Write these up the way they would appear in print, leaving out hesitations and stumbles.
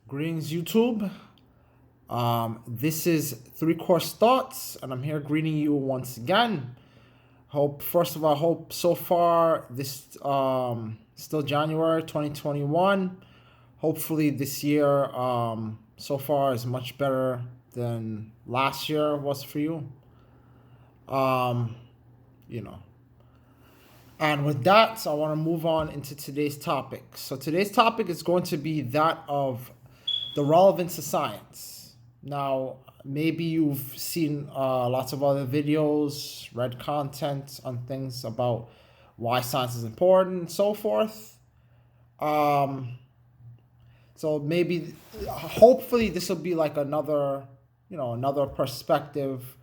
Greetings, YouTube. This is 3coursethoughts, and I'm here greeting you once again. First of all, hope so far this still January 2021. Hopefully this year so far is much better than last year was for you. You know. And with that, so I want to move on into today's topic. So today's topic is going to be that of the relevance of science. Now, maybe you've seen lots of other videos, read content on things about why science is important and so forth. So maybe, hopefully, this will be like another perspective,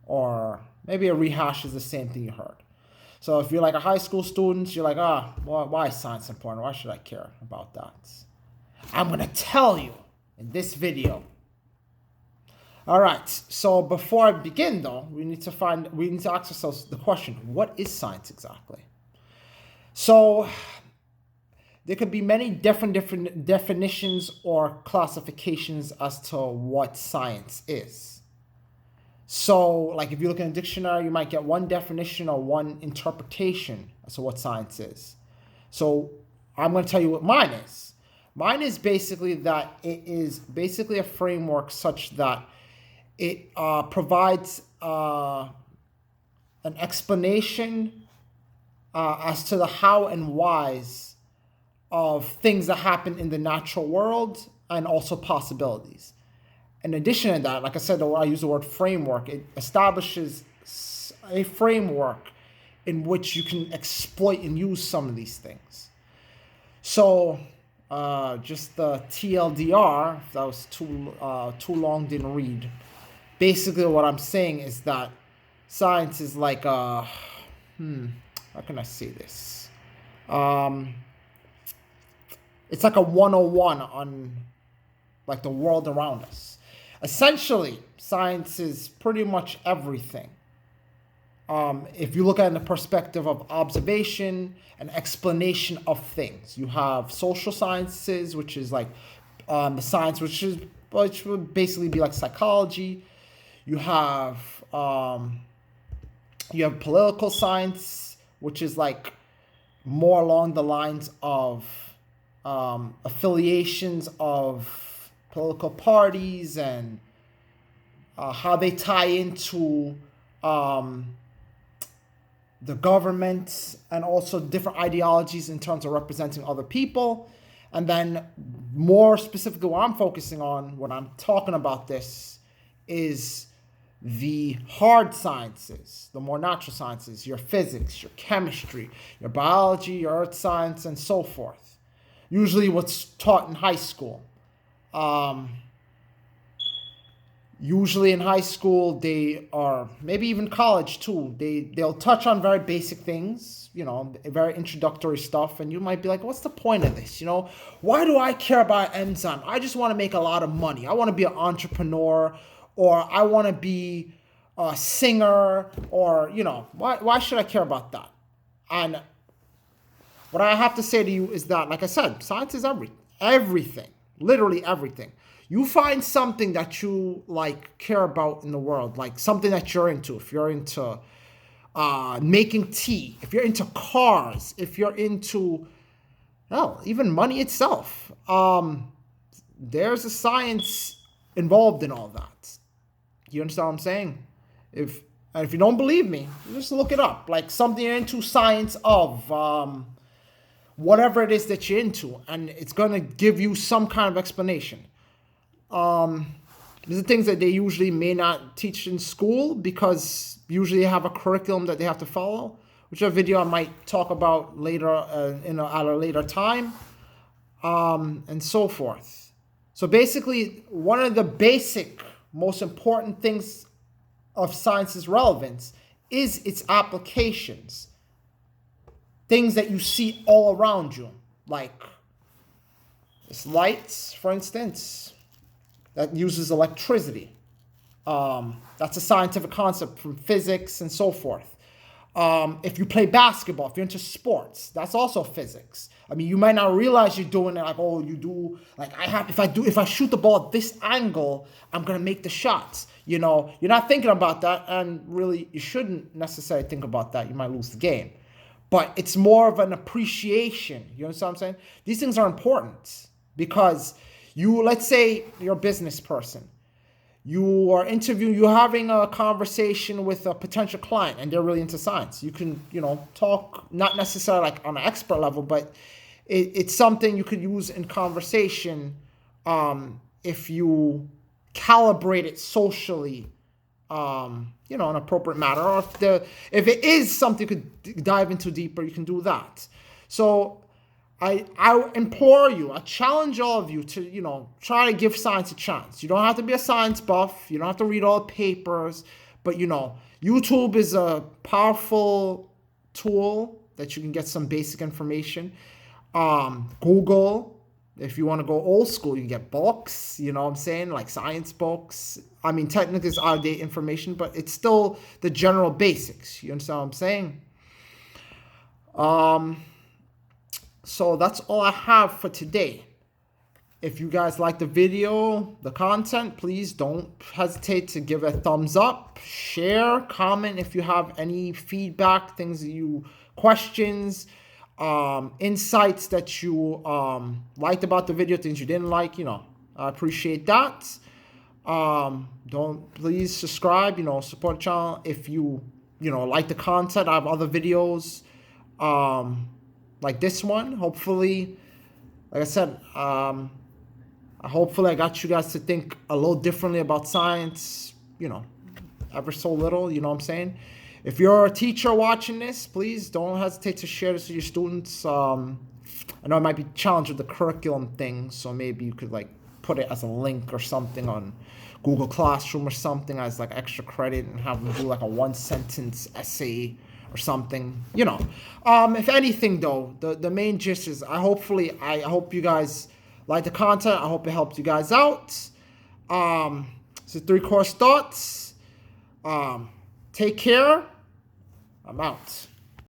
or maybe a rehash is the same thing you heard. So if you're like a high school student, you're like, why is science important? Why should I care about that? I'm going to tell you in this video. All right. So before I begin, though, we need to ask ourselves the question, what is science exactly? So there could be many different definitions or classifications as to what science is. So, like, if you look in a dictionary, you might get one definition or one interpretation as to what science is. So, I'm going to tell you what mine is. Mine is basically that it is basically a framework such that it provides an explanation as to the how and whys of things that happen in the natural world, and also possibilities. In addition to that, like I said, I use the word framework. It establishes a framework in which you can exploit and use some of these things. So, just the TLDR, if that was too long, didn't read. Basically, what I'm saying is that science is like how can I say this? It's like a 101 on like the world around us. Essentially, science is pretty much everything. If you look at it in the perspective of observation and explanation of things, you have social sciences, which is like the science which would basically be like psychology. You have political science, which is like more along the lines of affiliations of political parties and how they tie into the government, and also different ideologies in terms of representing other people. And then more specifically, what I'm focusing on when I'm talking about this is the hard sciences, the more natural sciences, your physics, your chemistry, your biology, your earth science, and so forth. Usually what's taught in high school. Usually in high school, they are, maybe even college too, they'll touch on very basic things, very introductory stuff, and you might be like, what's the point of this? Why do I care about enzyme? I just want to make a lot of money. I want to be an entrepreneur, or I want to be a singer, or why should I care about that? And what I have to say to you is that, like I said, science is everything, literally everything. You find something that you like care about in the world, like something that you're into. If you're into making tea, if you're into cars, if you're into, even money itself, there's a science involved in all that. You understand what I'm saying? If you don't believe me, just look it up. Like something you're into, science of whatever it is that you're into, and it's going to give you some kind of explanation. These are things that they usually may not teach in school, because usually they have a curriculum that they have to follow, which is a video I might talk about later at a later time, and so forth. So basically, one of the basic, most important things of science's relevance is its applications. Things that you see all around you, like this lights, for instance, that uses electricity. That's a scientific concept from physics and so forth. If you play basketball, if you're into sports, that's also physics. I mean, you might not realize you're doing it like, oh, you do, like if I shoot the ball at this angle, I'm going to make the shots. You know, you're not thinking about that, and really you shouldn't necessarily think about that. You might lose the game. But it's more of an appreciation. You understand what I'm saying? These things are important because let's say you're a business person. You are interviewing, you're having a conversation with a potential client and they're really into science. You can, talk, not necessarily like on an expert level, but it's something you could use in conversation if you calibrate it socially, in an appropriate manner. Or if it is something you could dive into deeper, you can do that. So I implore you, I challenge all of you to, try to give science a chance. You don't have to be a science buff. You don't have to read all the papers. But, YouTube is a powerful tool that you can get some basic information. Google, if you want to go old school, you can get books, you know what I'm saying? Like science books. I mean, technically it's out-of-date information, but it's still the general basics. You understand what I'm saying? So that's all I have for today. If you guys like the video, the content, please don't hesitate to give a thumbs up, share, comment if you have any feedback, questions, insights that you liked about the video, things you didn't like, I appreciate that. Please subscribe, support the channel. If you like the content, I have other videos like this one. Hopefully, like I said, hopefully I got you guys to think a little differently about science, ever so little, you know what I'm saying? If you're a teacher watching this, please don't hesitate to share this with your students. I know it might be challenged with the curriculum thing, so maybe you could put it as a link or something on Google Classroom or something as extra credit and have them do a 1-sentence essay or something, If anything, though, the main gist is I hope you guys like the content. I hope it helped you guys out. So 3 Course Thoughts. Take care. I'm out.